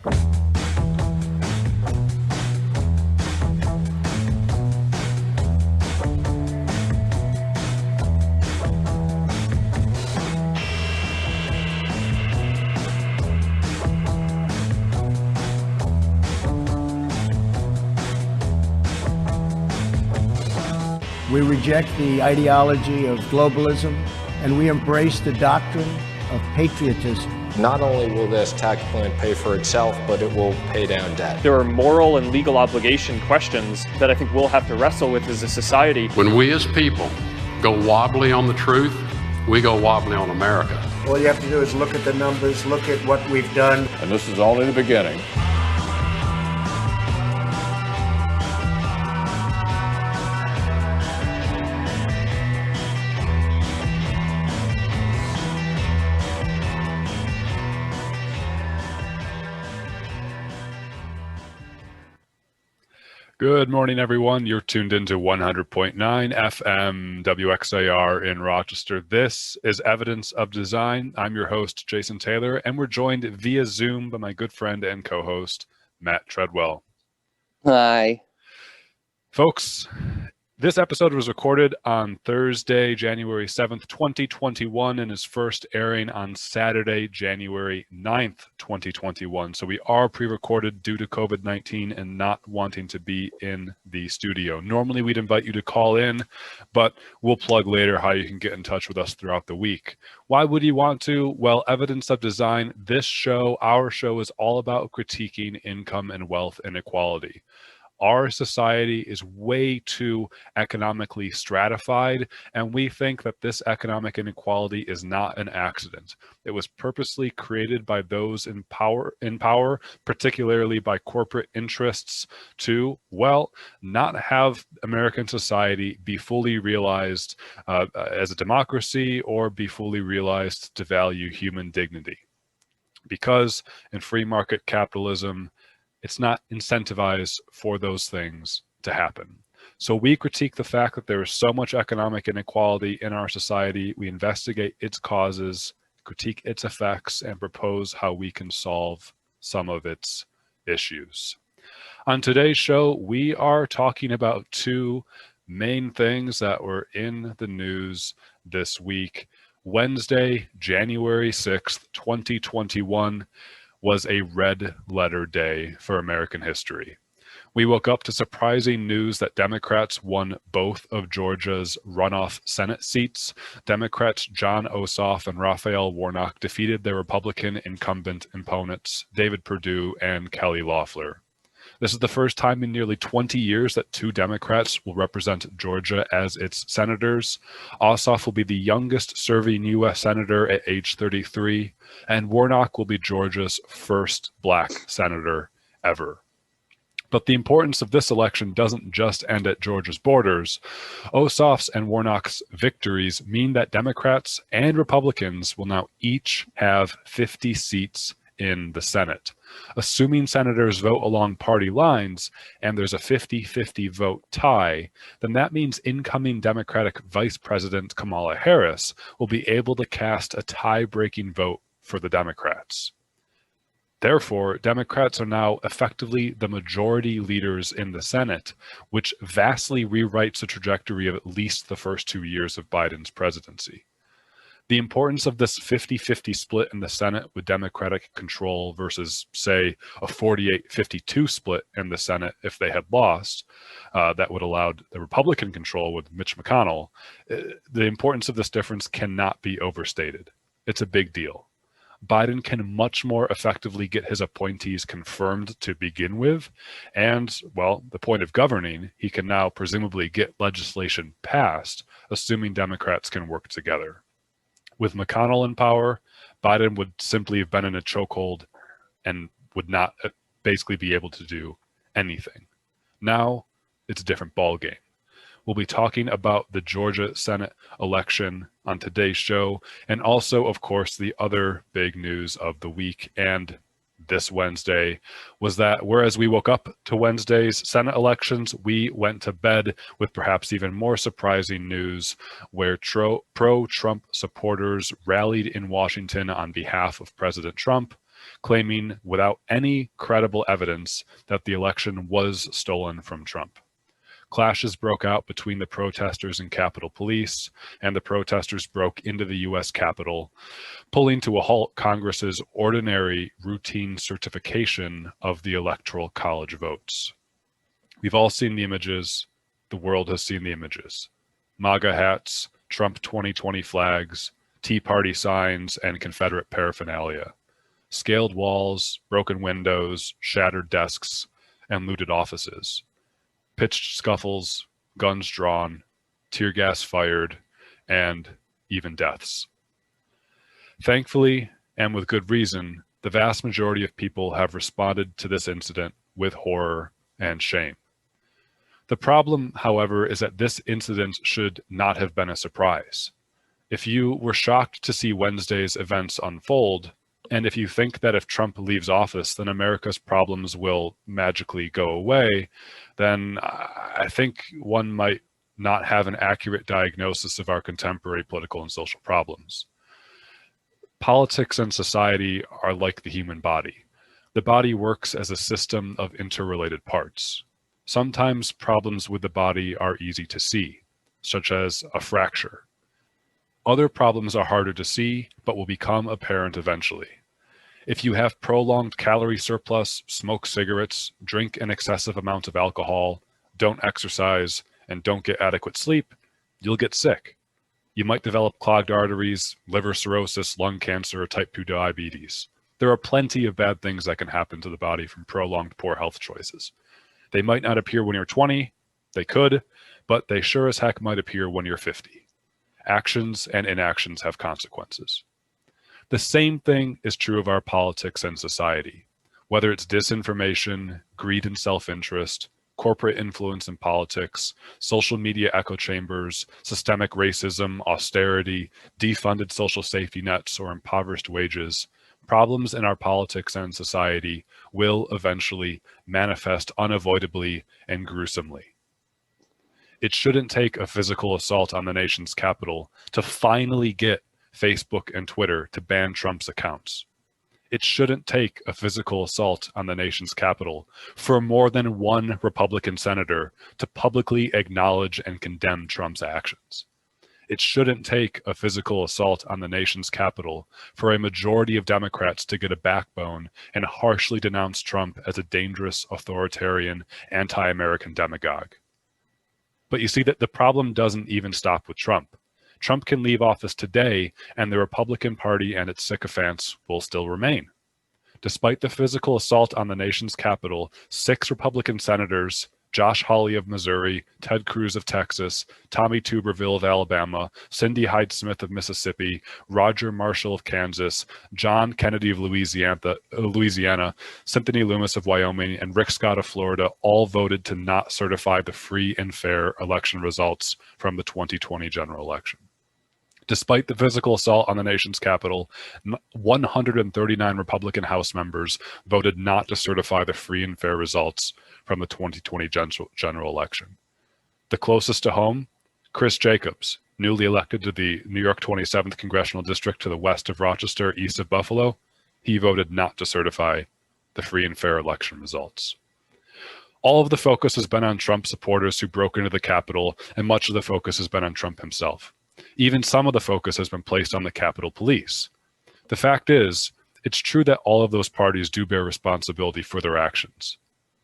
We reject the ideology of globalism, and we embrace the doctrine of patriotism. Not only will this tax plan pay for itself, but it will pay down debt. There are moral and legal obligation questions that I think we'll have to wrestle with as a society. When we as people go wobbly on the truth, we go wobbly on America. All you have to do is look at the numbers, look at what we've done. And this is only the beginning. Good morning, everyone. You're tuned into 100.9 FM WXAR in Rochester. This is Evidence of Design. I'm your host, Jason Taylor, and we're joined via Zoom by my good friend and co-host, Matt Treadwell. Hi. Folks, this episode was recorded on Thursday, January 7th, 2021, and is first airing on Saturday, January 9th, 2021. So we are pre-recorded due to COVID-19 and not wanting to be in the studio. Normally, we'd invite you to call in, but we'll plug later how you can get in touch with us throughout the week. Why would you want to? Well, Evidence of Design, this show, our show, is all about critiquing income and wealth inequality. Our society is way too economically stratified, and we think that this economic inequality is not an accident. It was purposely created by those in power, particularly by corporate interests, to, well, not have American society be fully realized as a democracy or be fully realized to value human dignity. Because in free market capitalism, it's not incentivized for those things to happen. So we critique the fact that there is so much economic inequality in our society. We investigate its causes, critique its effects, and propose how we can solve some of its issues. On today's show, we are talking about two main things that were in the news this week. Wednesday, January 6th, 2021, was a red letter day for American history. We woke up to surprising news that Democrats won both of Georgia's runoff Senate seats. Democrats Jon Ossoff and Raphael Warnock defeated their Republican incumbent opponents, David Perdue and Kelly Loeffler. This is the first time in nearly 20 years that two Democrats will represent Georgia as its senators. Ossoff will be the youngest serving U.S. senator at age 33, and Warnock will be Georgia's first black senator ever. But the importance of this election doesn't just end at Georgia's borders. Ossoff's and Warnock's victories mean that Democrats and Republicans will now each have 50 seats in the Senate. Assuming senators vote along party lines and there's a 50-50 vote tie, then that means incoming Democratic Vice President Kamala Harris will be able to cast a tie-breaking vote for the Democrats. Therefore, Democrats are now effectively the majority leaders in the Senate, which vastly rewrites the trajectory of at least the first 2 years of Biden's presidency. The importance of this 50-50 split in the Senate with Democratic control versus, say, a 48-52 split in the Senate if they had lost, that would allow the Republican control with Mitch McConnell, the importance of this difference cannot be overstated. It's a big deal. Biden can much more effectively get his appointees confirmed to begin with, and, well, the point of governing, he can now presumably get legislation passed, assuming Democrats can work together. With McConnell in power, Biden would simply have been in a chokehold and would not basically be able to do anything. Now, it's a different ballgame. We'll be talking about the Georgia Senate election on today's show, and also, of course, the other big news of the week and this Wednesday was that whereas we woke up to Wednesday's Senate elections, we went to bed with perhaps even more surprising news where pro-Trump supporters rallied in Washington on behalf of President Trump claiming without any credible evidence that the election was stolen from Trump. Clashes broke out between the protesters and Capitol Police, and the protesters broke into the U.S. Capitol, pulling to a halt Congress's ordinary routine certification of the Electoral College votes. We've all seen the images. The world has seen the images. MAGA hats, Trump 2020 flags, Tea Party signs, and Confederate paraphernalia. Scaled walls, broken windows, shattered desks, and looted offices. Pitched scuffles, guns drawn, tear gas fired, and even deaths. Thankfully, and with good reason, the vast majority of people have responded to this incident with horror and shame. The problem, however, is that this incident should not have been a surprise. If you were shocked to see Wednesday's events unfold, and if you think that if Trump leaves office, then America's problems will magically go away, then I think one might not have an accurate diagnosis of our contemporary political and social problems. Politics and society are like the human body. The body works as a system of interrelated parts. Sometimes problems with the body are easy to see, such as a fracture. Other problems are harder to see, but will become apparent eventually. If you have prolonged calorie surplus, smoke cigarettes, drink an excessive amount of alcohol, don't exercise, and don't get adequate sleep, you'll get sick. You might develop clogged arteries, liver cirrhosis, lung cancer, or type 2 diabetes. There are plenty of bad things that can happen to the body from prolonged poor health choices. They might not appear when you're 20, they could, but they sure as heck might appear when you're 50. Actions and inactions have consequences. The same thing is true of our politics and society. Whether it's disinformation, greed and self-interest, corporate influence in politics, social media echo chambers, systemic racism, austerity, defunded social safety nets, or impoverished wages, problems in our politics and society will eventually manifest unavoidably and gruesomely. It shouldn't take a physical assault on the nation's capital to finally get Facebook and Twitter to ban Trump's accounts. It shouldn't take a physical assault on the nation's capital for more than one Republican senator to publicly acknowledge and condemn Trump's actions. It shouldn't take a physical assault on the nation's capital for a majority of Democrats to get a backbone and harshly denounce Trump as a dangerous, authoritarian, anti-American demagogue. But you see that the problem doesn't even stop with Trump. Trump can leave office today, and the Republican Party and its sycophants will still remain. Despite the physical assault on the nation's capital, 6 Republican senators, Josh Hawley of Missouri, Ted Cruz of Texas, Tommy Tuberville of Alabama, Cindy Hyde-Smith of Mississippi, Roger Marshall of Kansas, John Kennedy of Louisiana, Cynthia Loomis of Wyoming, and Rick Scott of Florida all voted to not certify the free and fair election results from the 2020 general election. Despite the physical assault on the nation's capital, 139 Republican House members voted not to certify the free and fair results from the 2020 general election. The closest to home, Chris Jacobs, newly elected to the New York 27th Congressional District to the west of Rochester, east of Buffalo, he voted not to certify the free and fair election results. All of the focus has been on Trump supporters who broke into the Capitol, and much of the focus has been on Trump himself. Even some of the focus has been placed on the Capitol Police. The fact is, it's true that all of those parties do bear responsibility for their actions.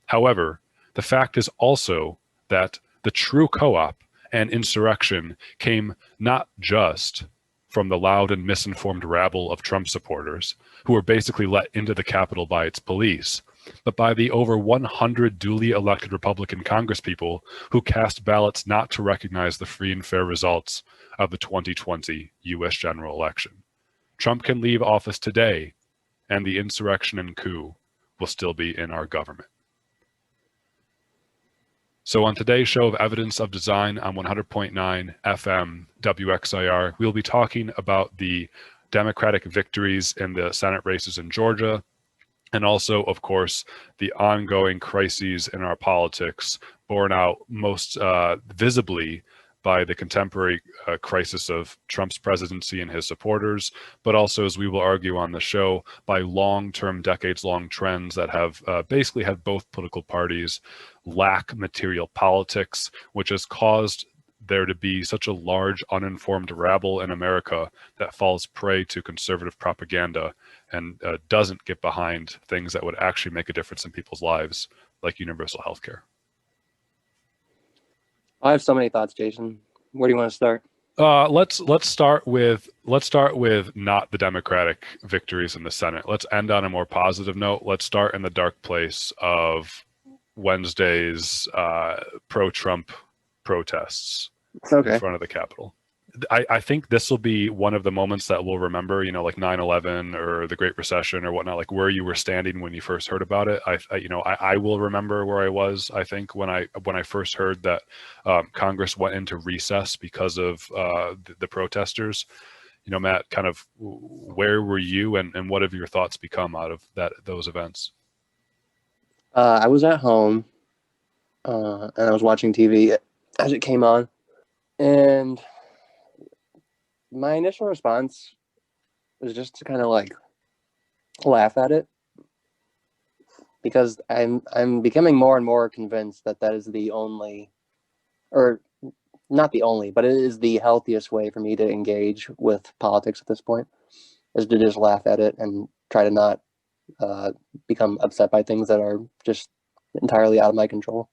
However, the fact is also that the true co-op and insurrection came not just from the loud and misinformed rabble of Trump supporters, who were basically let into the Capitol by its police, but by the over 100 duly elected Republican congresspeople who cast ballots not to recognize the free and fair results of the 2020 U.S. general election. Trump can leave office today, and the insurrection and coup will still be in our government. So on today's show of Evidence of Design on 100.9 FM WXIR, we'll be talking about the Democratic victories in the Senate races in Georgia, and also, of course, the ongoing crises in our politics, borne out most visibly by the contemporary crisis of Trump's presidency and his supporters, but also, as we will argue on the show, by long-term, decades-long trends that have basically had both political parties lack material politics, which has caused there to be such a large uninformed rabble in America that falls prey to conservative propaganda and doesn't get behind things that would actually make a difference in people's lives, like universal health care. I have so many thoughts, Jason. Where do you want to start? Let's start with not the Democratic victories in the Senate. Let's end on a more positive note. Let's start in the dark place of Wednesday's pro-Trump protests in front of the Capitol. I think this will be one of the moments that we'll remember, like 9/11 or the Great Recession or whatnot, like where you were standing when you first heard about it. I will remember where I was, I think, when I first heard that Congress went into recess because of the protesters. Matt, kind of where were you and what have your thoughts become out of those events? I was at home and I was watching TV as it came on. And my initial response was just to kind of like laugh at it, because I'm becoming more and more convinced that is the only, or not the only, but it is the healthiest way for me to engage with politics at this point, is to just laugh at it and try to not become upset by things that are just entirely out of my control.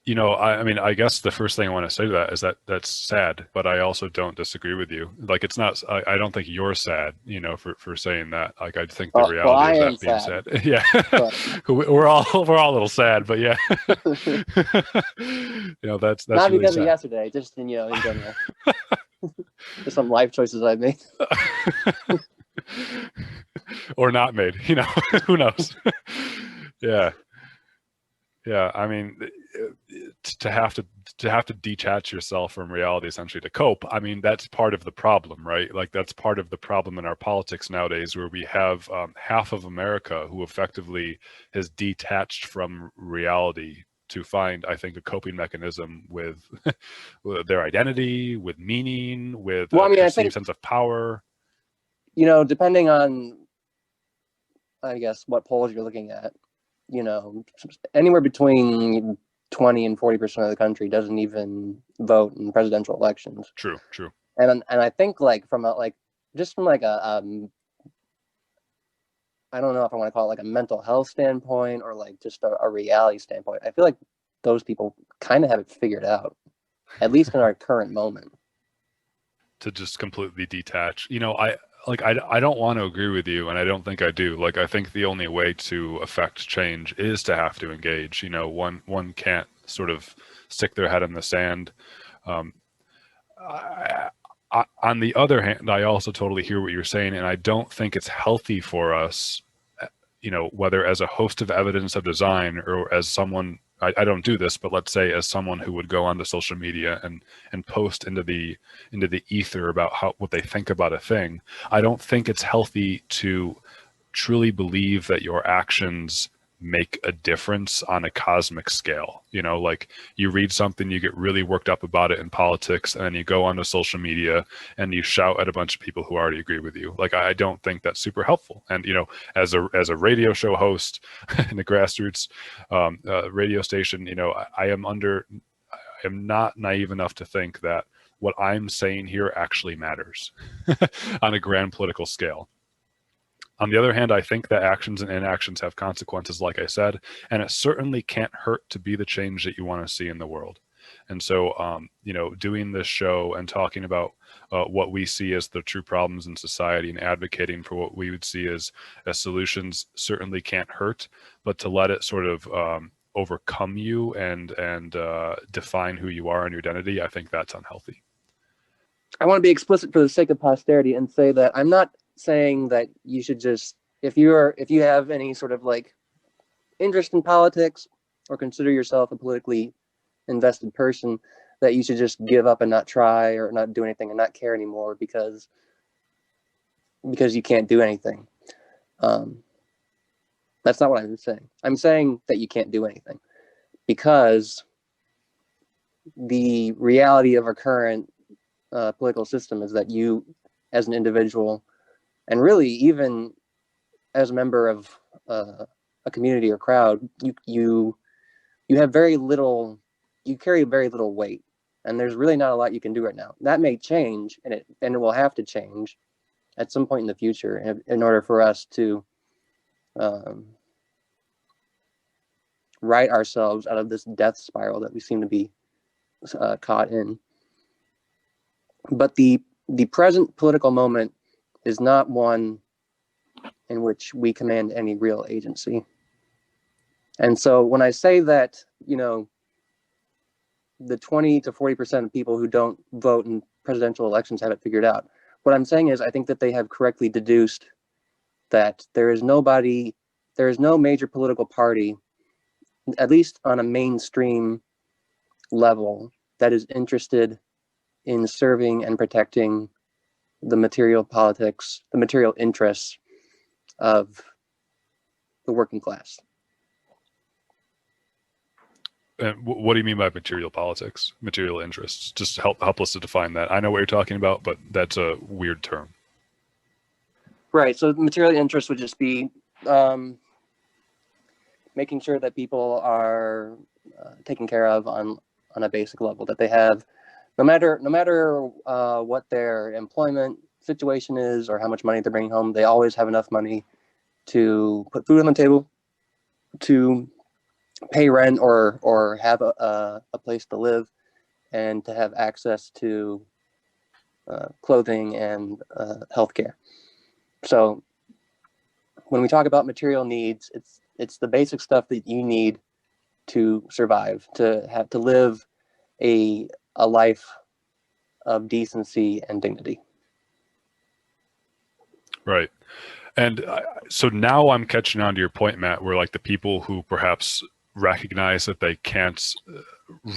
I guess the first thing I want to say to that is that that's sad, but I also don't disagree with you. Like, it's not, I don't think you're sad, for saying that. Like, I think the reality is that being sad. Yeah. we're all a little sad, but yeah. That's not really because sad. of yesterday, just in general. Just some life choices I made. Or not made, who knows? Yeah. Yeah, I mean, to have to detach yourself from reality, essentially, to cope. I mean, that's part of the problem, right? Like, that's part of the problem in our politics nowadays, where we have half of America who effectively has detached from reality to find, I think, a coping mechanism with, with their identity, with meaning, with a perceived sense of power. Depending on, I guess, what polls you're looking at, anywhere between 20 and 40% of the country doesn't even vote in presidential elections. True. And I think, like, from a I don't know if I want to call it like a mental health standpoint or like just a reality standpoint, I feel like those people kind of have it figured out, at least in our current moment. To just completely detach. I don't want to agree with you, and I don't think I do. Like, I think the only way to affect change is to have to engage. One can't sort of stick their head in the sand. On the other hand, I also totally hear what you're saying, and I don't think it's healthy for us, whether as a host of evidence of design or as someone, I don't do this, but let's say as someone who would go onto social media and post into the ether about what they think about a thing. I don't think it's healthy to truly believe that your actions make a difference on a cosmic scale. Like, you read something, you get really worked up about it in politics, and then you go onto social media and you shout at a bunch of people who already agree with you. Like, I don't think that's super helpful. And as a radio show host in the grassroots radio station, I am not naive enough to think that what I'm saying here actually matters on a grand political scale. On the other hand, I think that actions and inactions have consequences, like I said, and it certainly can't hurt to be the change that you want to see in the world. And so, doing this show and talking about what we see as the true problems in society and advocating for what we would see as solutions certainly can't hurt, but to let it sort of overcome you and define who you are and your identity, I think that's unhealthy. I want to be explicit for the sake of posterity and say that I'm not saying that you should just, if you have any sort of like interest in politics or consider yourself a politically invested person, that you should just give up and not try or not do anything and not care anymore because you can't do anything. That's not what I'm saying. I'm saying that you can't do anything because the reality of our current political system is that you, as an individual, and really even as a member of a community or crowd, you have very little, you carry very little weight, and there's really not a lot you can do right now. That may change, and it will have to change at some point in the future in order for us to right ourselves out of this death spiral that we seem to be caught in. But the present political moment is not one in which we command any real agency. And so when I say that, you know, the 20 to 40% of people who don't vote in presidential elections have it figured out, what I'm saying is I think that they have correctly deduced that there is no major political party, at least on a mainstream level, that is interested in serving and protecting the material politics, the material interests of the working class. And what do you mean by material politics, material interests? Just help us to define that. I know what you're talking about, but that's a weird term. Right. So material interest would just be making sure that people are taken care of on a basic level, that they have, no matter what their employment situation is or how much money they're bringing home, they always have enough money to put food on the table, to pay rent or have a place to live, and to have access to clothing and healthcare. So when we talk about material needs, it's the basic stuff that you need to survive, to live a life of decency and dignity. Right. And so now I'm catching on to your point, Matt, where like the people who perhaps recognize that they can't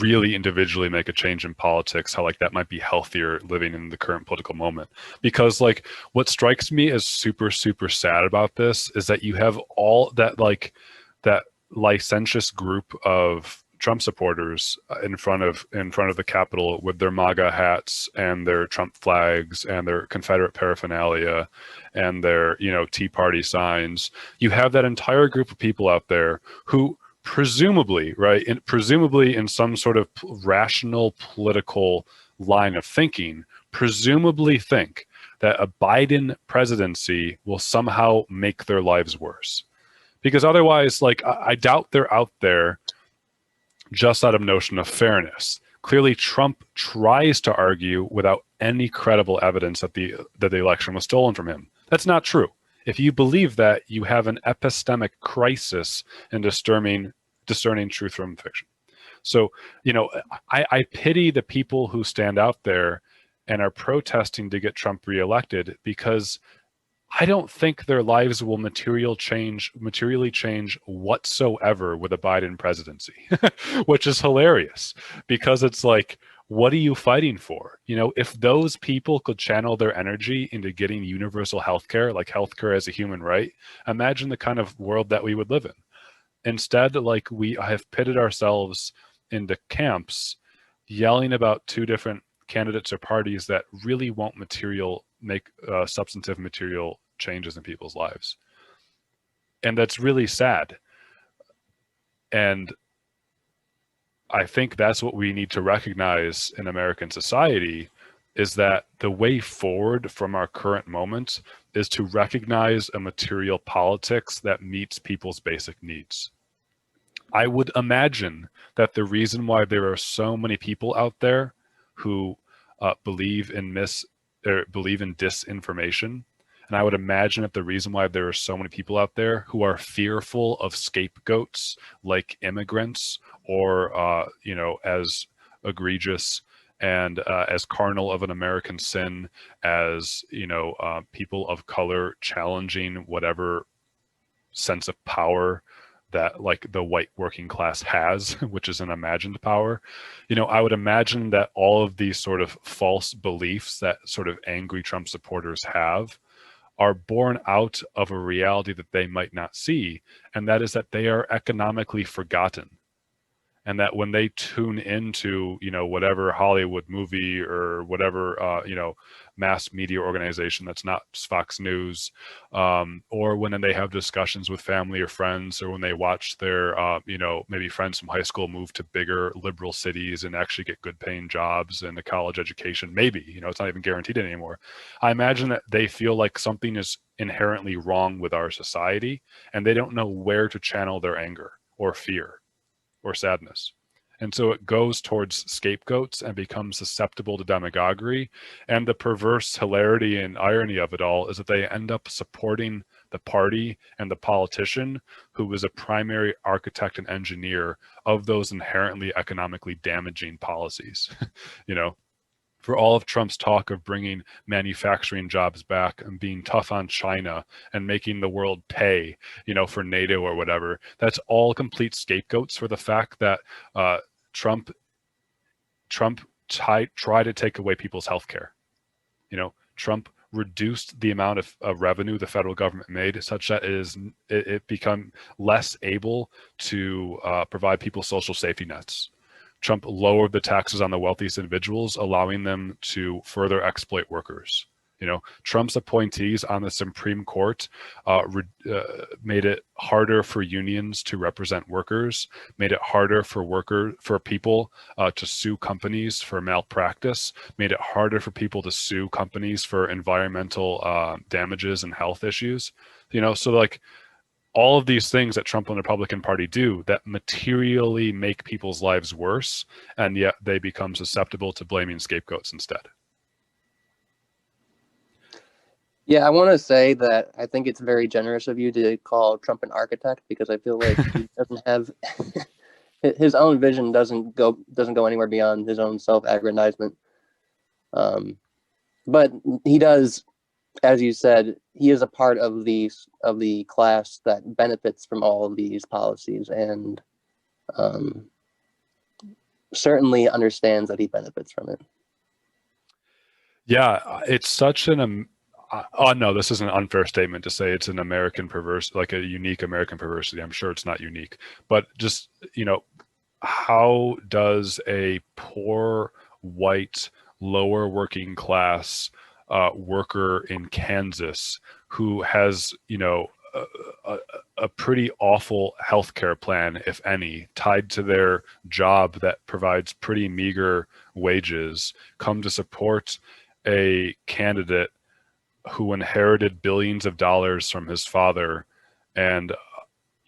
really individually make a change in politics, how like that might be healthier living in the current political moment. Because like what strikes me as super, super sad about this is that you have all that, like that licentious group of Trump supporters in front of the Capitol with their MAGA hats and their Trump flags and their Confederate paraphernalia and their, you know, Tea Party signs. You have that entire group of people out there who presumably, right, presumably in some sort of rational political line of thinking, presumably think that a Biden presidency will somehow make their lives worse. Because otherwise, like, I doubt they're out there just out of notion of fairness. Clearly, Trump tries to argue without any credible evidence that the election was stolen from him. That's not true. If you believe that, you have an epistemic crisis in discerning truth from fiction. So, you know, I pity the people who stand out there and are protesting to get Trump reelected, because I don't think their lives will materially change whatsoever with a Biden presidency, which is hilarious, because it's like, what are you fighting for? You know, if those people could channel their energy into getting universal healthcare, like healthcare as a human right, imagine the kind of world that we would live in. Instead, like, we have pitted ourselves into camps yelling about two different candidates or parties that really won't make substantive material changes in people's lives. And that's really sad. And I think that's what we need to recognize in American society, is that the way forward from our current moment is to recognize a material politics that meets people's basic needs. I would imagine that the reason why there are so many people out there who believe in disinformation, and I would imagine that the reason why there are so many people out there who are fearful of scapegoats like immigrants, or you know, as egregious and as carnal of an American sin as, you know, people of color challenging whatever sense of power that like the white working class has, which is an imagined power. You know, I would imagine that all of these sort of false beliefs that sort of angry Trump supporters have are born out of a reality that they might not see, and that is that they are economically forgotten. and that when they tune into, you know, whatever Hollywood movie or whatever, you know, mass media organization that's not Fox News, or when they have discussions with family or friends, or when they watch their, you know, maybe friends from high school move to bigger liberal cities and actually get good paying jobs and a college education, maybe, you know, it's not even guaranteed anymore. I imagine that they feel like something is inherently wrong with our society, and they don't know where to channel their anger or fear or sadness. And so it goes towards scapegoats and becomes susceptible to demagoguery. And the perverse hilarity and irony of it all is that they end up supporting the party and the politician who was a primary architect and engineer of those inherently economically damaging policies. You know, for all of Trump's talk of bringing manufacturing jobs back and being tough on China and making the world pay, you know, for NATO or whatever, that's all complete scapegoats for the fact that Trump tried to take away people's health care. You know, Trump reduced the amount of revenue the federal government made such that it become less able to provide people social safety nets. Trump lowered the taxes on the wealthiest individuals, allowing them to further exploit workers. You know, Trump's appointees on the Supreme Court made it harder for unions to represent workers, made it harder for people to sue companies for malpractice, made it harder for people to sue companies for environmental damages and health issues. You know, so like, all of these things that Trump and the Republican Party do that materially make people's lives worse, and yet they become susceptible to blaming scapegoats instead. Yeah, I want to say that I think it's very generous of you to call Trump an architect, because I feel like he doesn't have his own vision doesn't go anywhere beyond his own self-aggrandizement. But he does, as you said, he is a part of the class that benefits from all of these policies, and certainly understands that he benefits from it. Yeah, it's such an oh no, this is an unfair statement to say it's an American perverse, like a unique American perversity. I'm sure it's not unique, but just, you know, how does a poor white lower working class worker in Kansas who has, you know, a pretty awful healthcare plan, if any, tied to their job that provides pretty meager wages, come to support a candidate who inherited billions of dollars from his father and,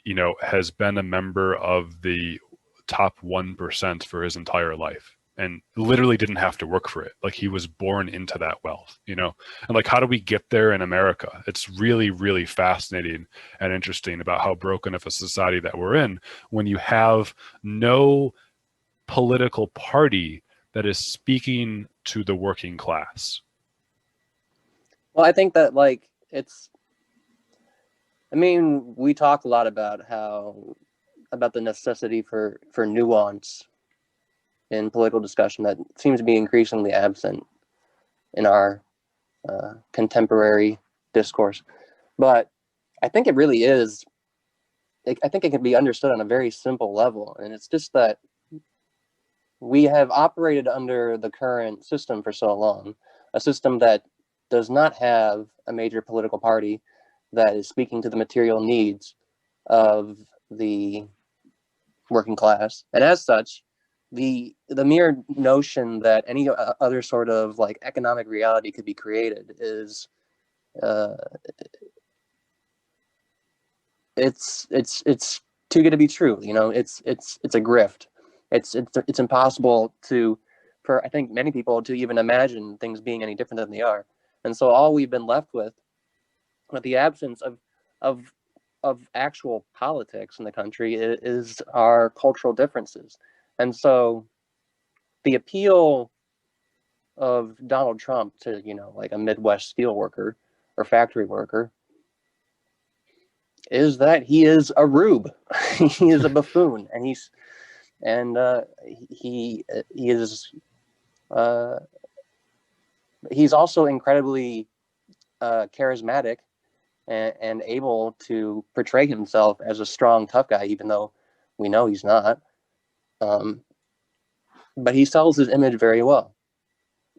you know, has been a member of the top 1% for his entire life and literally didn't have to work for it? Like, he was born into that wealth, you know? And like, how do we get there in America? It's really, really fascinating and interesting about how broken of a society that we're in when you have no political party that is speaking to the working class. Well, I think that, like, I mean, we talk a lot about the necessity for nuance in political discussion that seems to be increasingly absent in our contemporary discourse. But I think it really is. I think it can be understood on a very simple level, and it's just that we have operated under the current system for so long, a system that does not have a major political party that is speaking to the material needs of the working class. And as such, the mere notion that any other sort of like economic reality could be created is it's too good to be true. You know, it's a grift. It's impossible for I think many people to even imagine things being any different than they are. And so all we've been left with the absence of actual politics in the country is our cultural differences. And so the appeal of Donald Trump to, you know, like a Midwest steel worker or factory worker is that he is a rube. He is a buffoon, and he is he's also incredibly charismatic and able to portray himself as a strong, tough guy, even though we know he's not. But he sells his image very well,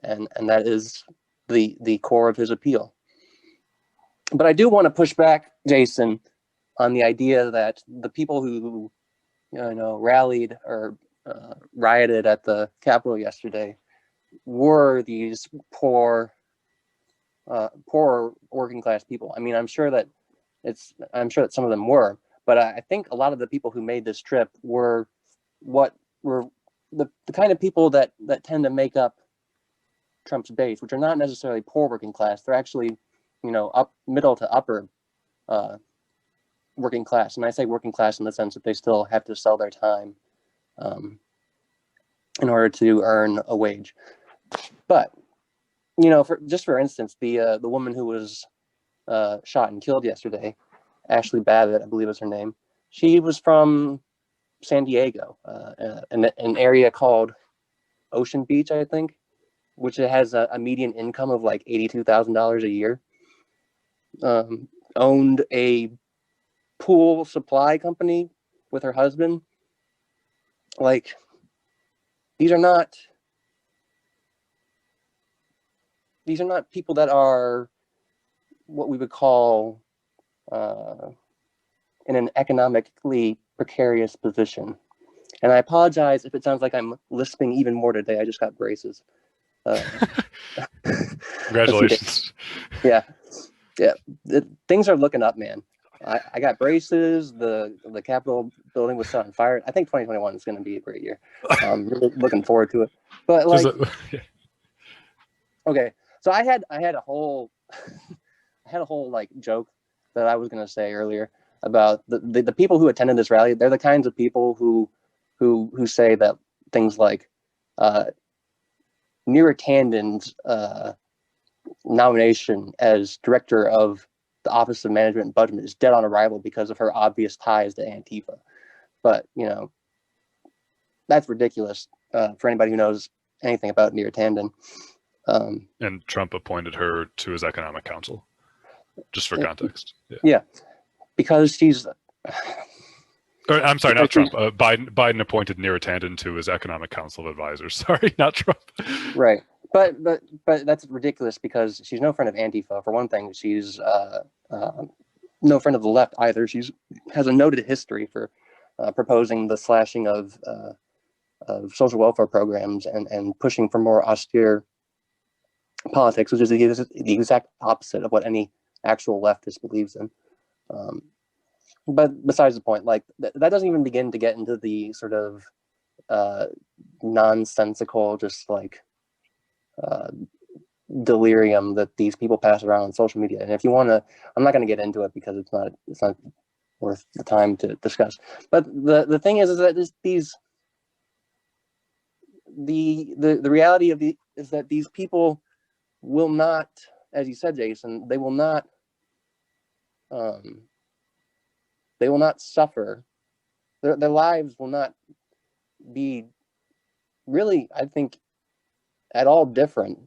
and that is the core of his appeal. But I do want to push back, Jason, on the idea that the people who rallied or rioted at the Capitol yesterday were these poor working class people. I mean, I'm sure that some of them were, but I think a lot of the people who made this trip were the kind of people that tend to make up Trump's base, which are not necessarily poor working class. They're actually, up middle to upper working class. And I say working class in the sense that they still have to sell their time in order to earn a wage. But, for instance, the woman who was shot and killed yesterday, Ashley Babbitt, I believe is her name. She was from San Diego, an area called Ocean Beach, I think, which has a median income of like $82,000 a year. Owned a pool supply company with her husband. Like, these are not people that are what we would call in an economically precarious position. And I apologize if it sounds like I'm lisping even more today. I just got braces. Congratulations. Yeah. Things are looking up, man. I got braces. The Capitol building was set on fire. I think 2021 is going to be a great year. Really looking forward to it. But okay, so I had a whole like joke that I was going to say earlier about the people who attended this rally. They're the kinds of people who say that things like Neera Tanden's nomination as director of the Office of Management and Budget is dead on arrival because of her obvious ties to Antifa. But, that's ridiculous for anybody who knows anything about Neera Tanden. And Trump appointed her to his economic council, just for context. Yeah, because she's... I'm sorry, not Trump. Biden appointed Neera Tanden to his economic council of advisors. Sorry, not Trump. Right. But that's ridiculous because she's no friend of Antifa. For one thing, she's no friend of the left either. She's has a noted history for proposing the slashing of social welfare programs and pushing for more austere politics, which is the exact opposite of what any actual leftist believes in. But besides the point, like that doesn't even begin to get into the sort of nonsensical, just like delirium that these people pass around on social media. And if you want to, I'm not going to get into it because it's not worth the time to discuss. But the thing is that the reality is that these people will not, as you said, Jason, they will not suffer. Their lives will not be really, I think, at all different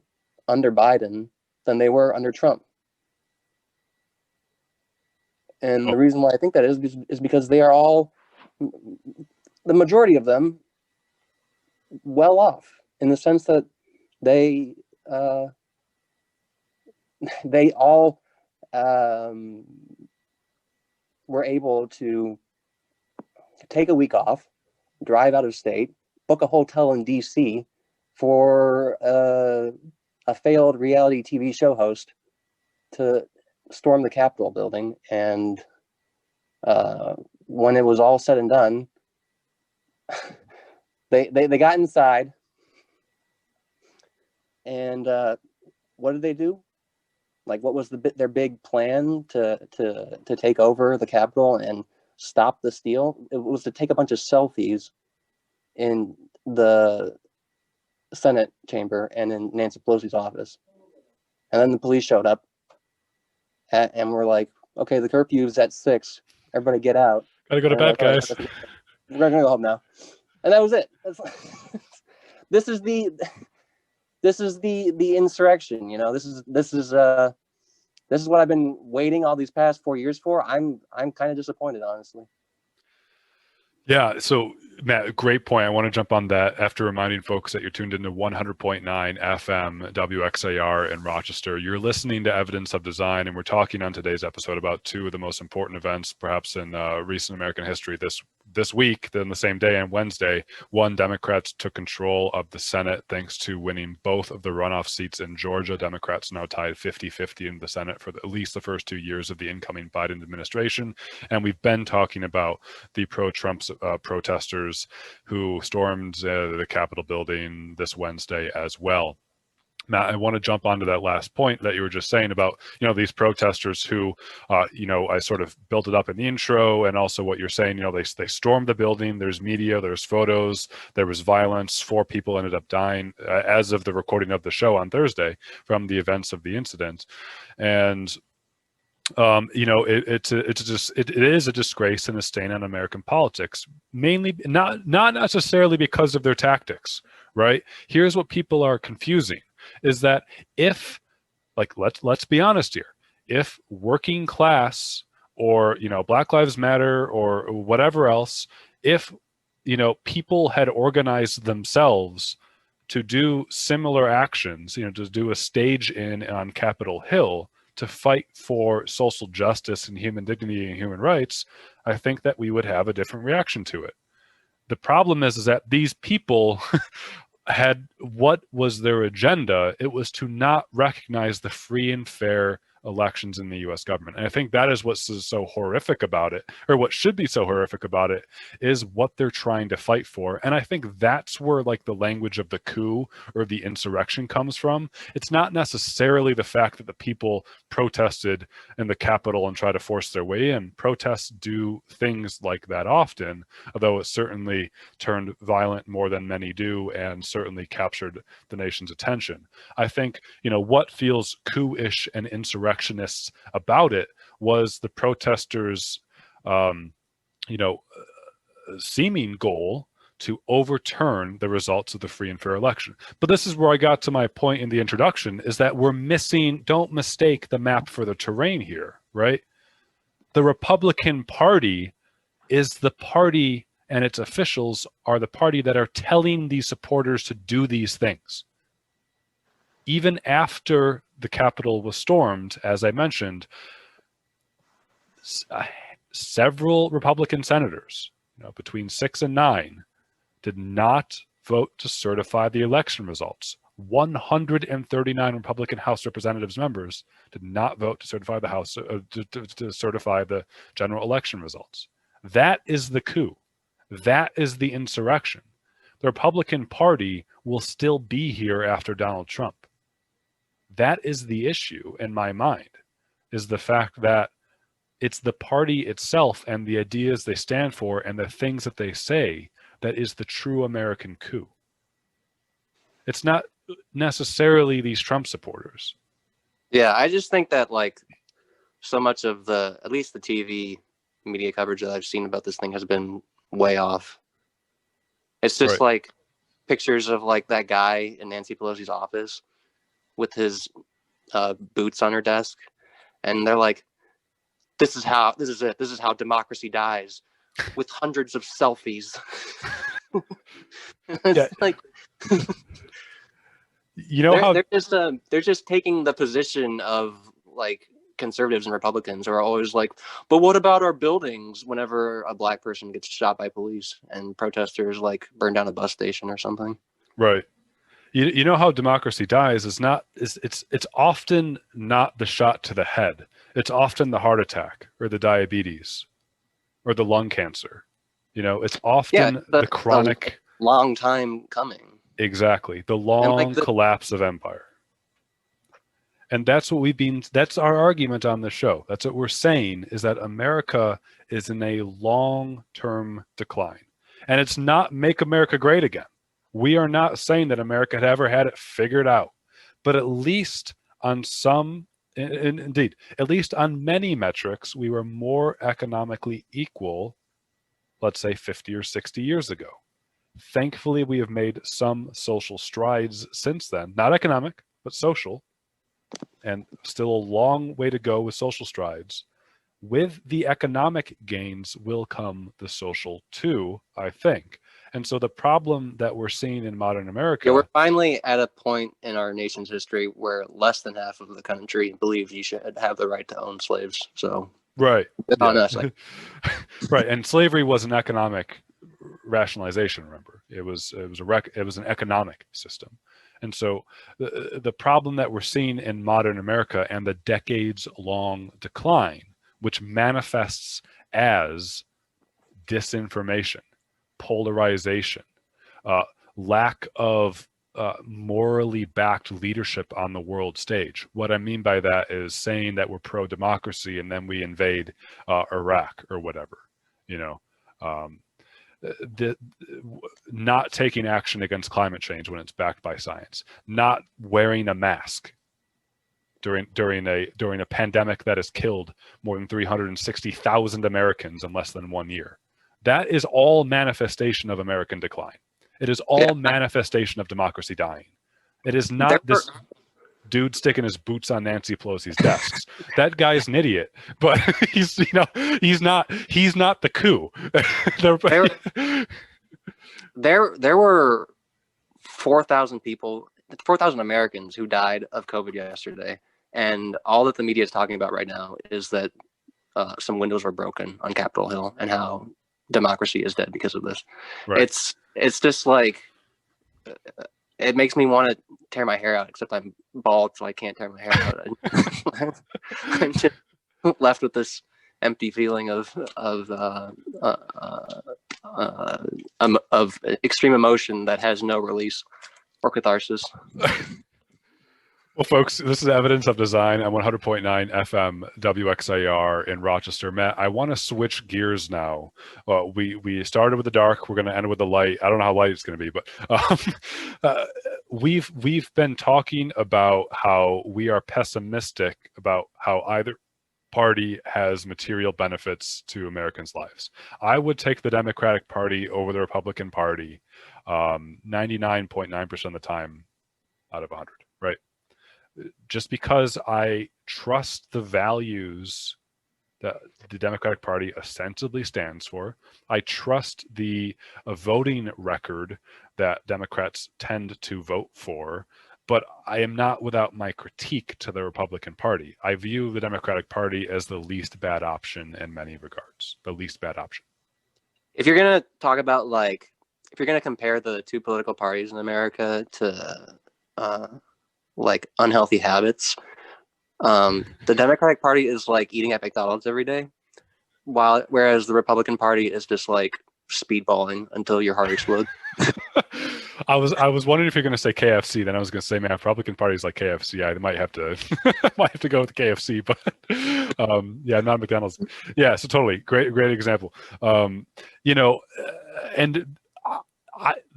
under Biden than they were under Trump. And the reason why I think that is because they are all, the majority of them, well off in the sense that they all were able to take a week off, drive out of state, book a hotel in DC for a failed reality TV show host to storm the Capitol building. And when it was all said and done, they got inside, and what did they do? Like, what was their big plan to take over the Capitol and stop the steal? It was to take a bunch of selfies in the Senate chamber and in Nancy Pelosi's office. And then the police showed up and were like, okay, the curfew's at 6. Everybody get out. Gotta go to bed, guys. We're going to go home now. And that was it. This is the insurrection, this is what I've been waiting all these past 4 years for. I'm kind of disappointed, honestly. Yeah, so Matt, great point. I want to jump on that after reminding folks that you're tuned into 100.9 FM WXAR in Rochester. You're listening to Evidence of Design, and we're talking on today's episode about two of the most important events, perhaps in recent American history. This week, then the same day on Wednesday, one, Democrats took control of the Senate thanks to winning both of the runoff seats in Georgia. Democrats now tied 50-50 in the Senate for at least the first 2 years of the incoming Biden administration. And we've been talking about the pro-Trump protesters who stormed the Capitol building this Wednesday as well. Matt, I want to jump onto that last point that you were just saying about, these protesters who, I sort of built it up in the intro, and also what you're saying, they stormed the building. There's media, there's photos, there was violence. 4 people ended up dying as of the recording of the show on Thursday from the events of the incident. And it is a disgrace and a stain on American politics, mainly not necessarily because of their tactics, right? Here's what people are confusing is that if, let's be honest here, if working class or, Black Lives Matter or whatever else, if, people had organized themselves to do similar actions, to do a stage on Capitol Hill, to fight for social justice and human dignity and human rights, I think that we would have a different reaction to it. The problem is that these people had, what was their agenda? It was to not recognize the free and fair elections in the US government. And I think that is what's so horrific about it, or what should be so horrific about it, is what they're trying to fight for. And I think that's where the language of the coup or the insurrection comes from. It's not necessarily the fact that the people protested in the Capitol and try to force their way in. Protests do things like that often, although it certainly turned violent more than many do and certainly captured the nation's attention. I think, what feels coup-ish and insurrectionists about it was the protesters' seeming goal to overturn the results of the free and fair election. But this is where I got to my point in the introduction, is that we're missing, don't mistake the map for the terrain here, right? The Republican Party is the party, and its officials are the party that are telling these supporters to do these things. Even after the Capitol was stormed, as I mentioned, several Republican senators, between 6 and 9, did not vote to certify the election results. 139 Republican House Representatives members did not vote to certify the House to certify the general election results. That is the coup. That is the insurrection. The Republican Party will still be here after Donald Trump. That is the issue in my mind, is the fact that it's the party itself and the ideas they stand for and the things that they say that is the true American coup. It's not necessarily these Trump supporters. Yeah, I just think that so much of at least the TV media coverage that I've seen about this thing has been way off. It's just right. Pictures of that guy in Nancy Pelosi's office with his boots on her desk, and they're like, this is how democracy dies, with hundreds of selfies. It's they're just taking the position of conservatives and Republicans who are always but what about our buildings whenever a Black person gets shot by police and protesters burn down a bus station or something. Right. You know how democracy dies is it's often not the shot to the head. It's often the heart attack or the diabetes or the lung cancer. It's often the chronic, long time coming. Exactly. The long collapse of empire. And that's that's our argument on the show. That's what we're saying, is that America is in a long-term decline. And it's not make America great again. We are not saying that America had ever had it figured out, but at least on indeed, at least on many metrics, we were more economically equal, let's say 50 or 60 years ago. Thankfully, we have made some social strides since then, not economic, but social, and still a long way to go with social strides. with the economic gains will come the social too, I think. And so the problem that we're seeing in modern America. Yeah, we're finally at a point in our nation's history where less than half of the country believes you should have the right to own slaves. So Right. it's on us. Right. And slavery was an economic rationalization, remember. It was an economic system. And so the problem that we're seeing in modern America and the decades-long decline, which manifests as disinformation, polarization, lack of morally backed leadership on the world stage. What I mean by that is saying that we're pro-democracy and then we invade Iraq or whatever, not taking action against climate change when it's backed by science, not wearing a mask during a pandemic that has killed more than 360,000 Americans in less than 1 year. That is all manifestation of American decline. It is all manifestation of democracy dying. It is not this dude sticking his boots on Nancy Pelosi's desks. That guy's an idiot, but he's not the coup. There were 4,000 people, 4,000 Americans who died of COVID yesterday. And all that the media is talking about right now is that some windows were broken on Capitol Hill and how democracy is dead because of this. Right. It's just like, it makes me want to tear my hair out, except I'm bald, so I can't tear my hair out. I'm just left with this empty feeling of extreme emotion that has no release or catharsis. Well, folks, this is Evidence of Design on 100.9 FM WXIR in Rochester. Matt, I want to switch gears now. We started with the dark. We're going to end with the light. I don't know how light it's going to be, but we've been talking about how we are pessimistic about how either party has material benefits to Americans' lives. I would take the Democratic Party over the Republican Party 99.9% of the time out of 100, right? Just because I trust the values that the Democratic Party ostensibly stands for. I trust the voting record that Democrats tend to vote for, but I am not without my critique to the Republican Party. I view the Democratic Party as the least bad option in many regards, the least bad option. If you're going to talk about, like, if you're going to compare the two political parties in America to like unhealthy habits, the Democratic Party is like eating at McDonald's every day, whereas the Republican Party is just like speedballing until your heart explodes. I was wondering if you're going to say KFC. Then I was going to say, man, Republican Party is like KFC. I might have to go with KFC, but yeah, not McDonald's. Yeah, so totally great example. And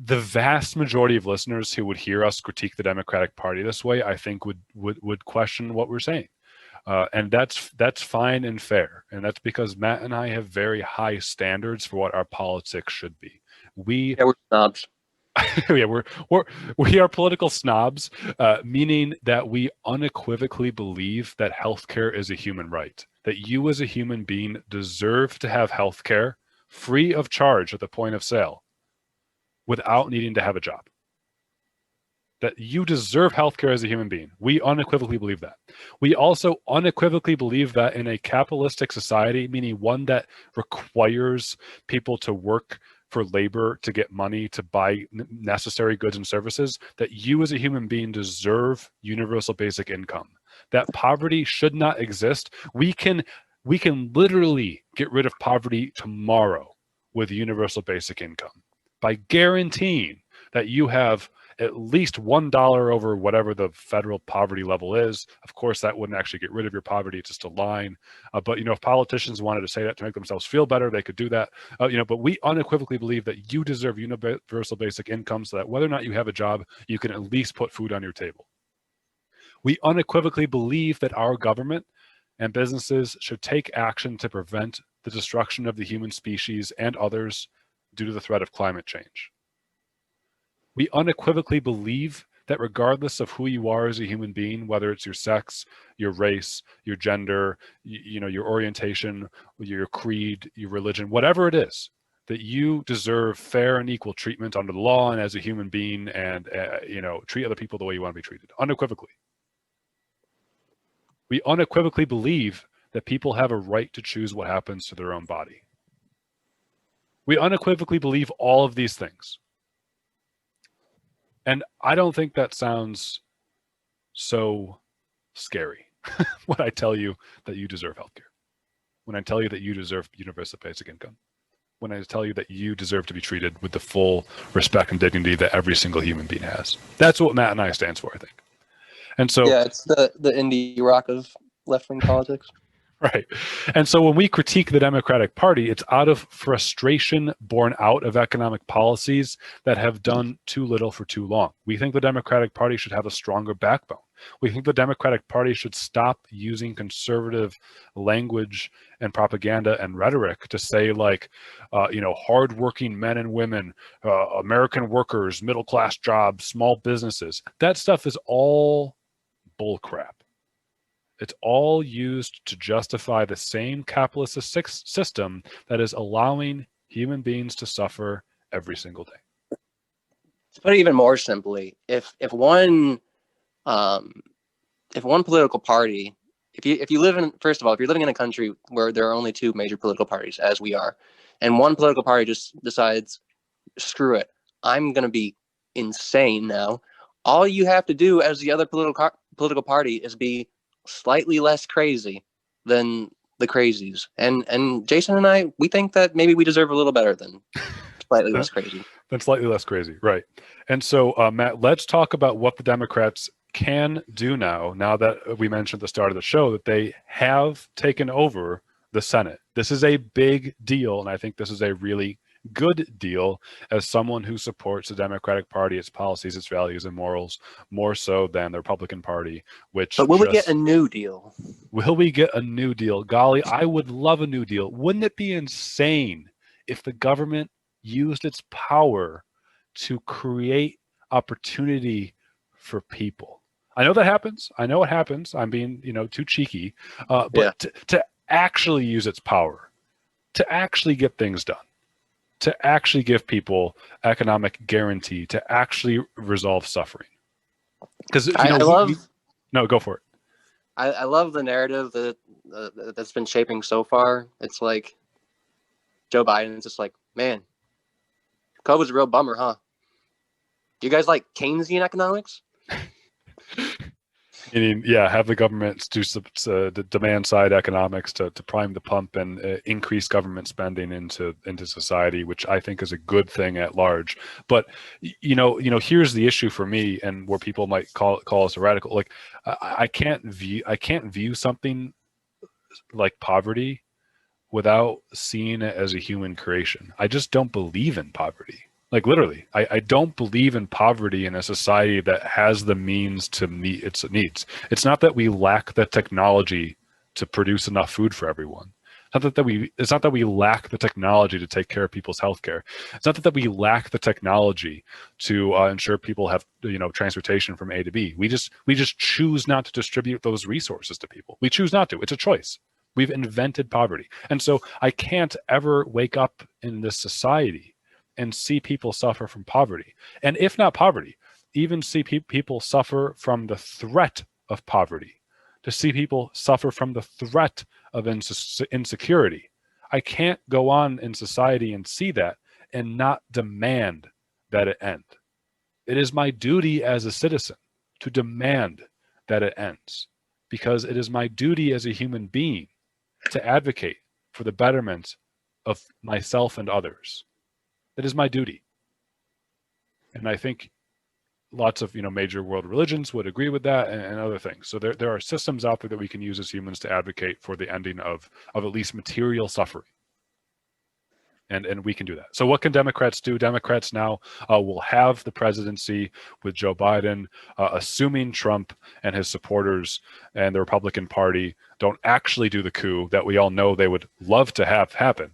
the vast majority of listeners who would hear us critique the Democratic Party this way, I think would question what we're saying. And that's fine and fair. And that's because Matt and I have very high standards for what our politics should be. We're snobs. Yeah, we are political snobs, meaning that we unequivocally believe that healthcare is a human right, that you as a human being deserve to have healthcare free of charge at the point of sale without needing to have a job. That you deserve healthcare as a human being. We unequivocally believe that. We also unequivocally believe that in a capitalistic society, meaning one that requires people to work for labor to get money to buy necessary goods and services, that you as a human being deserve universal basic income. That poverty should not exist. We can literally get rid of poverty tomorrow with universal basic income by guaranteeing that you have at least $1 over whatever the federal poverty level is. Of course, that wouldn't actually get rid of your poverty. It's just a line. But, if politicians wanted to say that to make themselves feel better, they could do that. But we unequivocally believe that you deserve universal basic income so that whether or not you have a job, you can at least put food on your table. We unequivocally believe that our government and businesses should take action to prevent the destruction of the human species and others due to the threat of climate change. We unequivocally believe that regardless of who you are as a human being, whether it's your sex, your race, your gender, your orientation, your creed, your religion, whatever it is, that you deserve fair and equal treatment under the law and as a human being, and treat other people the way you want to be treated, unequivocally. We unequivocally believe that people have a right to choose what happens to their own body. We unequivocally believe all of these things. And I don't think that sounds so scary when I tell you that you deserve healthcare, when I tell you that you deserve universal basic income, when I tell you that you deserve to be treated with the full respect and dignity that every single human being has. That's what Matt and I stands for, I think. And so, yeah, it's the indie rock of left-wing politics. right. And so when we critique the Democratic Party, it's out of frustration born out of economic policies that have done too little for too long. We think the Democratic Party should have a stronger backbone. We think the Democratic Party should stop using conservative language and propaganda and rhetoric to say, like, hardworking men and women, American workers, middle-class jobs, small businesses. That stuff is all bullcrap. It's all used to justify the same capitalist system that is allowing human beings to suffer every single day. To put it even more simply, if one political party, if you live in, first of all, if you're living in a country where there are only two major political parties, as we are, and one political party just decides, screw it, I'm going to be insane now, all you have to do as the other political party is be slightly less crazy than the crazies. And Jason and I, we think that maybe we deserve a little better than slightly less crazy. Than slightly less crazy, right. And so, Matt, let's talk about what the Democrats can do now that we mentioned at the start of the show that they have taken over the Senate. This is a big deal, and I think this is a really good deal as someone who supports the Democratic Party, its policies, its values, and morals more so than the Republican Party. But will we get a new deal? Will we get a new deal? Golly, I would love a new deal. Wouldn't it be insane if the government used its power to create opportunity for people? I know that happens. I know it happens. I'm being, too cheeky. But to actually use its power, to actually get things done, to actually give people economic guarantee, to actually resolve suffering. Because no, go for it. I love the narrative that's been shaping so far. It's like Joe Biden's just like, man, COVID's a real bummer, huh? Do you guys like Keynesian economics? Meaning, have the government do the demand side economics to prime the pump and increase government spending into society, which I think is a good thing at large. But here's the issue for me, and where people might call us a radical. Like, I can't view something like poverty without seeing it as a human creation. I just don't believe in poverty. Like, literally, I don't believe in poverty in a society that has the means to meet its needs. It's not that we lack the technology to produce enough food for everyone. It's not that we lack the technology to take care of people's health care. It's not that we lack the technology to ensure people have transportation from A to B. We just choose not to distribute those resources to people. We choose not to. It's a choice. We've invented poverty, and so I can't ever wake up in this society and see people suffer from poverty. And if not poverty, even see people suffer from the threat of poverty, to see people suffer from the threat of insecurity. I can't go on in society and see that and not demand that it end. It is my duty as a citizen to demand that it ends, because it is my duty as a human being to advocate for the betterment of myself and others. It is my duty. And I think lots of major world religions would agree with that, and other things. So there are systems out there that we can use as humans to advocate for the ending of at least material suffering. And we can do that. So what can Democrats do? Democrats now will have the presidency with Joe Biden, assuming Trump and his supporters and the Republican Party don't actually do the coup that we all know they would love to have happen.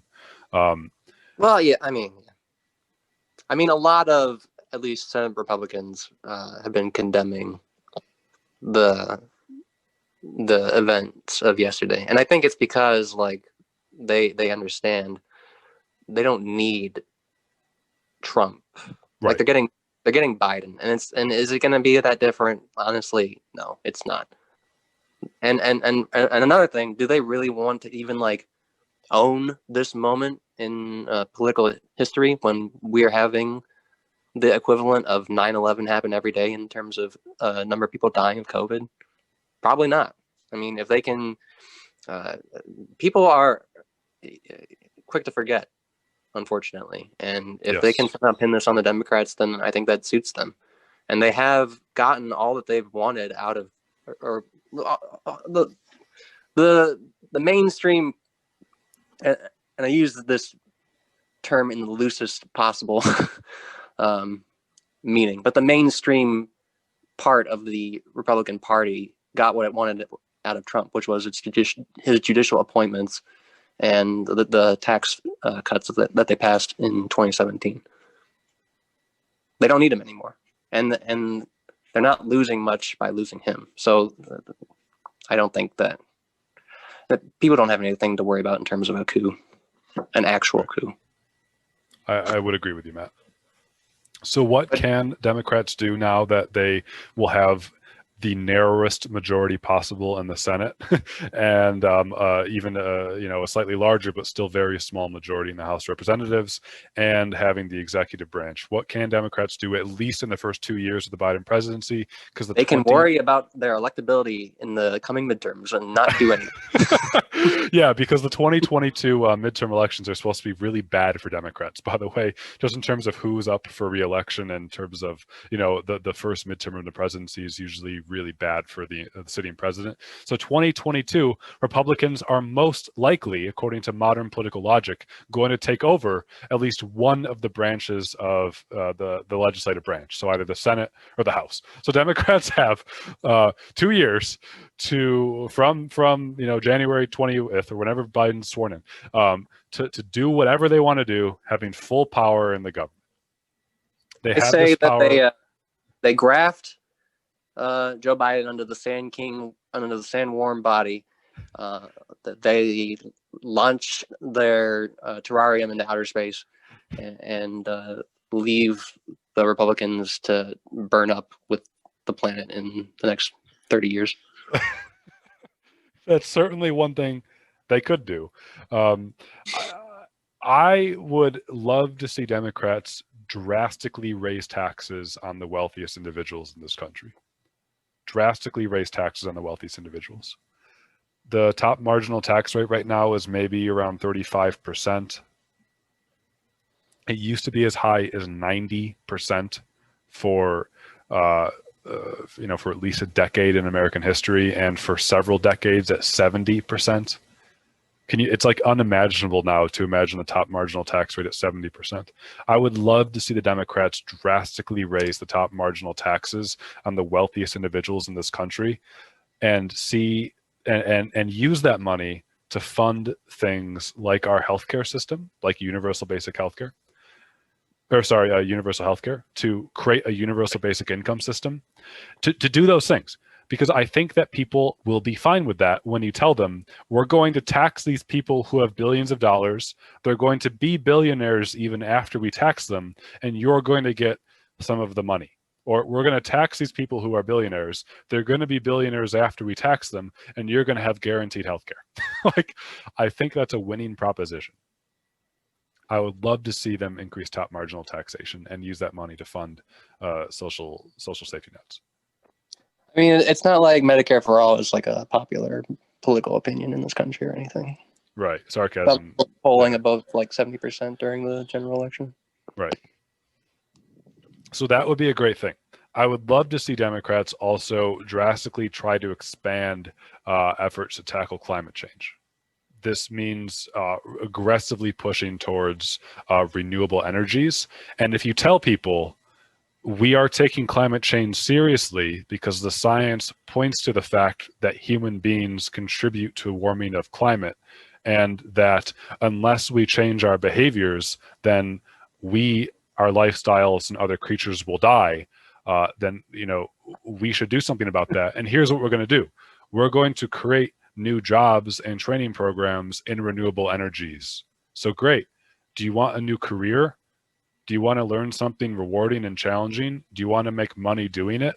Well, yeah, I mean, a lot of at least Senate Republicans have been condemning the events of yesterday, and I think it's because like they understand they don't need Trump. Like Right. they're getting Biden, and is it going to be that different? Honestly, no, it's not. And another thing, do they really want to even like own this moment in political history when we're having the equivalent of 9/11 happen every day in terms of number of people dying of COVID? Probably not. I mean, if they can, people are quick to forget, unfortunately. And if they can Yes. pin this on the Democrats, then I think that suits them. And they have gotten all that they've wanted out of, or the mainstream. And I use this term in the loosest possible meaning, but the mainstream part of the Republican Party got what it wanted out of Trump, which was his judicial appointments and the tax cuts that they passed in 2017. They don't need him anymore, and they're not losing much by losing him. So I don't think that people don't have anything to worry about in terms of a coup, an actual coup. I would agree with you, Matt. So what can Democrats do now that they will have the narrowest majority possible in the Senate and even a slightly larger but still very small majority in the House of Representatives and having the executive branch? What can Democrats do at least in the first 2 years of the Biden presidency? Because they can worry about their electability in the coming midterms and not do anything. Yeah, because the 2022 midterm elections are supposed to be really bad for Democrats, by the way, just in terms of who's up for re-election, in terms of, the first midterm of the presidency is usually really bad for the sitting president. So 2022, Republicans are most likely, according to modern political logic, going to take over at least one of the branches of the legislative branch, so either the Senate or the House. So Democrats have 2 years from January 20th or whenever Biden's sworn in, to do whatever they want to do, having full power in the government. They have say this power. that they graft Joe Biden under the sandworm body. That they launch their terrarium into outer space and leave the Republicans to burn up with the planet in the next 30 years. That's certainly one thing they could do. I would love to see Democrats drastically raise taxes on the wealthiest individuals in this country. Drastically raise taxes on the wealthiest individuals. The top marginal tax rate right now is maybe around 35%. It used to be as high as 90% for for at least a decade in American history, and for several decades at 70%. It's like unimaginable now to imagine the top marginal tax rate at 70%. I would love to see the Democrats drastically raise the top marginal taxes on the wealthiest individuals in this country and use that money to fund things like our healthcare system, like universal healthcare, to create a universal basic income system, to do those things. Because I think that people will be fine with that when you tell them, we're going to tax these people who have billions of dollars. They're going to be billionaires even after we tax them, and you're going to get some of the money. Or we're going to tax these people who are billionaires. They're going to be billionaires after we tax them, and you're going to have guaranteed healthcare. I think that's a winning proposition. I would love to see them increase top marginal taxation and use that money to fund social safety nets. I mean, it's not like Medicare for all is like a popular political opinion in this country or anything. Right. Sarcasm. Polling above like 70% during the general election. Right. So that would be a great thing. I would love to see Democrats also drastically try to expand efforts to tackle climate change. This means aggressively pushing towards renewable energies. And if you tell people, we are taking climate change seriously because the science points to the fact that human beings contribute to warming of climate, and that unless we change our behaviors, then we our lifestyles and other creatures will die, then we should do something about that. And here's what we're going to do: we're going to create new jobs and training programs in renewable energies. So great. Do you want a new career? Do you want to learn something rewarding and challenging? Do you want to make money doing it?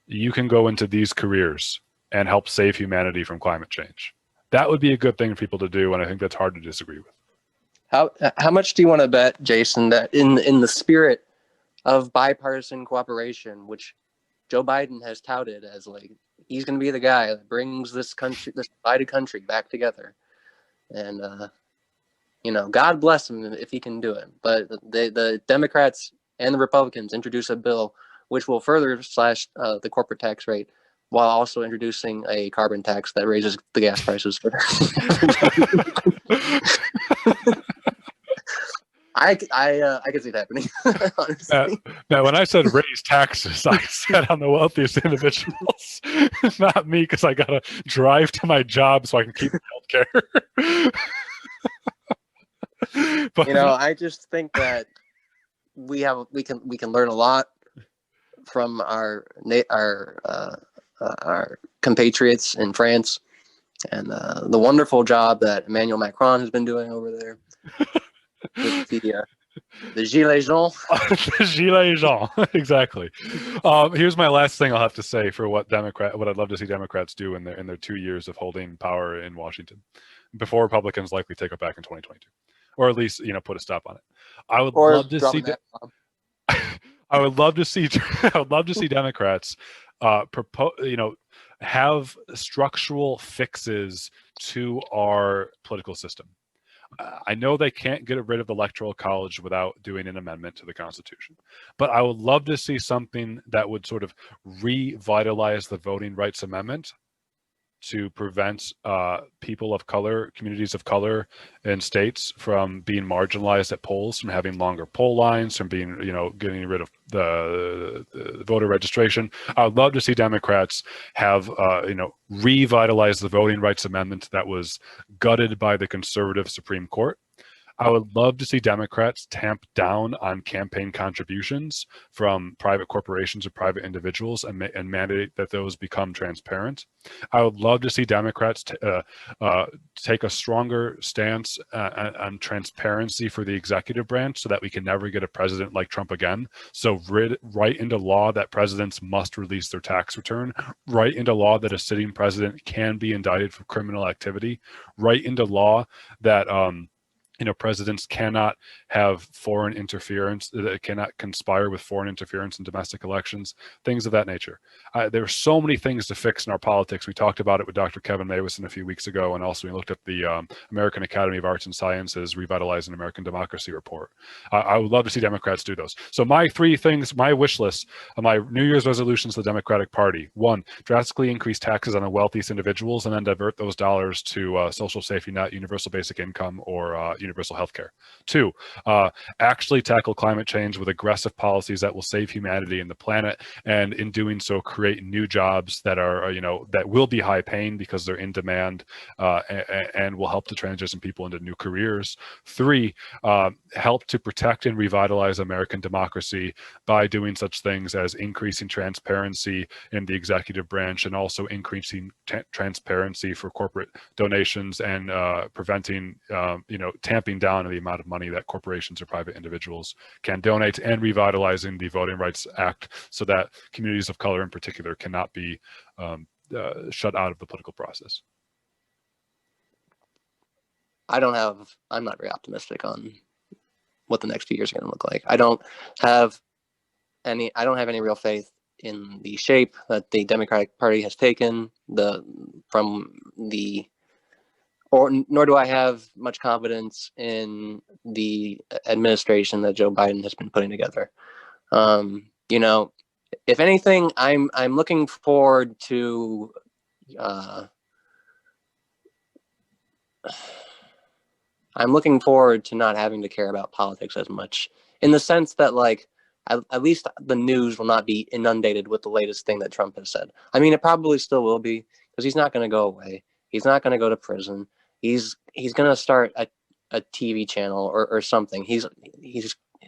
You can go into these careers and help save humanity from climate change. That would be a good thing for people to do, and I think that's hard to disagree with. How much do you want to bet, Jason, that in the spirit of bipartisan cooperation, which Joe Biden has touted as like he's going to be the guy that brings this divided country back together, and God bless him if he can do it. But the Democrats and the Republicans introduce a bill which will further slash the corporate tax rate, while also introducing a carbon tax that raises the gas prices for I can see it happening. Honestly. Now, when I said raise taxes, I said on the wealthiest individuals, not me, because I gotta drive to my job so I can keep healthcare. But I just think that we can learn a lot from our compatriots in France, and the wonderful job that Emmanuel Macron has been doing over there with the Gilets jaunes. The Gilets jaunes, exactly. Here's my last thing I'll have to say for what I'd love to see Democrats do in their 2 years of holding power in Washington, before Republicans likely take it back in 2022, or at least put a stop on it. I would love to see. I would love to see. I would love to see Democrats have structural fixes to our political system. I know they can't get rid of the Electoral College without doing an amendment to the Constitution, but I would love to see something that would sort of revitalize the Voting Rights Amendment to prevent people of color, communities of color in states from being marginalized at polls, from having longer poll lines, from being, getting rid of the voter registration. I would love to see Democrats have, revitalize the Voting Rights Amendment that was gutted by the conservative Supreme Court. I would love to see Democrats tamp down on campaign contributions from private corporations or private individuals and mandate that those become transparent. I would love to see Democrats take a stronger stance on transparency for the executive branch so that we can never get a president like Trump again. So write into law that presidents must release their tax return, write into law that a sitting president can be indicted for criminal activity, write into law that presidents cannot have foreign interference, cannot conspire with foreign interference in domestic elections, things of that nature. There are so many things to fix in our politics. We talked about it with Dr. Kevin Mawison a few weeks ago, and also we looked at the American Academy of Arts and Sciences Revitalizing American Democracy report. I would love to see Democrats do those. So my 3 things, my wish list, my New Year's resolutions to the Democratic Party: 1, drastically increase taxes on the wealthiest individuals and then divert those dollars to social safety net, universal basic income, or universal health care. 2, actually tackle climate change with aggressive policies that will save humanity and the planet, and in doing so create new jobs that are that will be high paying because they're in demand, and will help to transition people into new careers. 3, help to protect and revitalize American democracy by doing such things as increasing transparency in the executive branch, and also increasing transparency for corporate donations, and preventing tamping down the amount of money that corporations or private individuals can donate, and revitalizing the Voting Rights Act so that communities of color in particular cannot be shut out of the political process. I'm not very optimistic on what the next few years are going to look like. I don't have any real faith in the shape that the Democratic Party has taken, nor do I have much confidence in the administration that Joe Biden has been putting together. If anything, I'm looking forward to not having to care about politics as much, in the sense that at least the news will not be inundated with the latest thing that Trump has said. I mean, it probably still will be, because he's not going to go away. He's not going to go to prison. He's going to start a TV channel or something.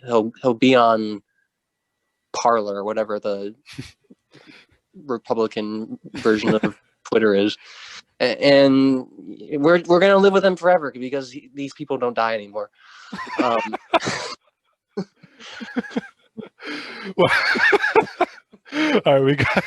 He'll be on Parler or whatever the Republican version of Twitter is, and we're gonna live with him forever because these people don't die anymore. Well, all right, we got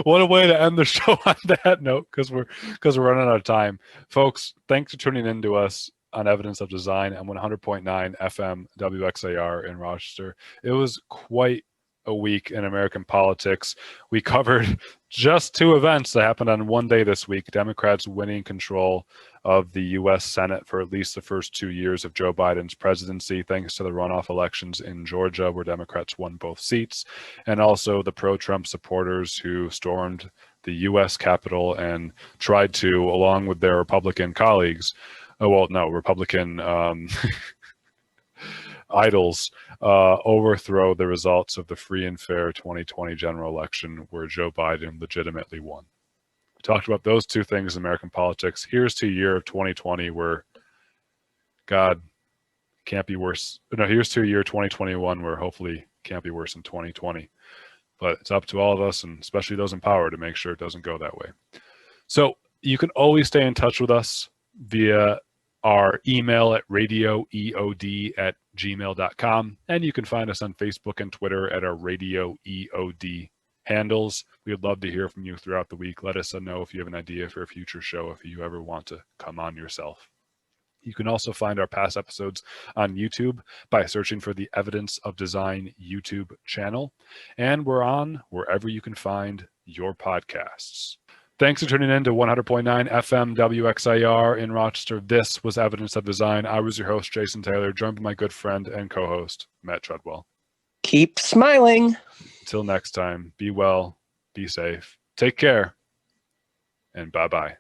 what a way to end the show on that note because we're running out of time, folks. Thanks for tuning in to us on Evidence of Design and 100.9 FM WXAR in Rochester. It was quite a week in American politics. We covered just two events that happened on one day this week: Democrats winning control of the U.S. Senate for at least the first 2 years of Joe Biden's presidency, thanks to the runoff elections in Georgia, where Democrats won both seats, and also the pro-Trump supporters who stormed the U.S. Capitol and tried to, along with their Republican colleagues, Republican idols, overthrow the results of the free and fair 2020 general election where Joe Biden legitimately won. We talked about those two things in American politics. Here's to a year of 2020 where, God, can't be worse. No, here's to a year 2021 where hopefully can't be worse than 2020. But it's up to all of us, and especially those in power, to make sure it doesn't go that way. So you can always stay in touch with us via our email at radioeod@gmail.com, and you can find us on Facebook and Twitter at our Radio EOD handles. We would love to hear from you throughout the week. Let us know if you have an idea for a future show, if you ever want to come on yourself. You can also find our past episodes on YouTube by searching for the Evidence of Design YouTube channel, and we're on wherever you can find your podcasts. Thanks for tuning in to 100.9 FM WXIR in Rochester. This was Evidence of Design. I was your host, Jason Taylor, joined by my good friend and co-host, Matt Treadwell. Keep smiling. Until next time, be well, be safe, take care, and bye-bye.